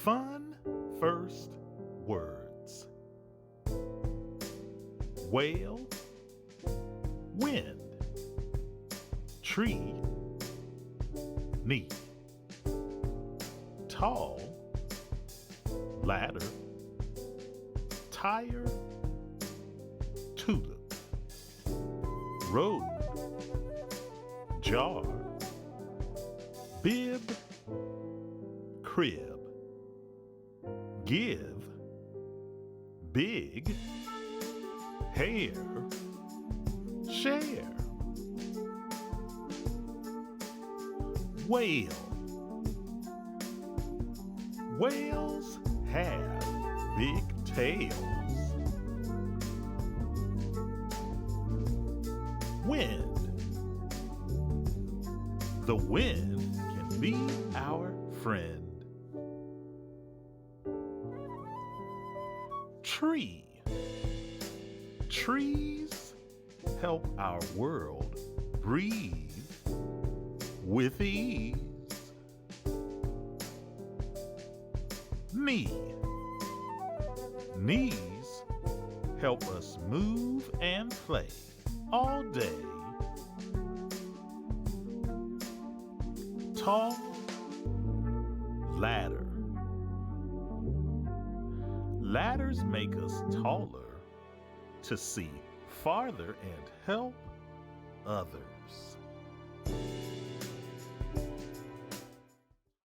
Fun first words. Whale, wind, tree, knee, tall, ladder, tire, tulip, road, jar, bib, crib, give, big, hair, share, whale. Whales have big tails. Wind. The wind can be our friend. Tree. Trees help our world breathe with ease. Knee. Knees help us move and play all day. Tall, ladder. Ladders make us taller to see farther and help others.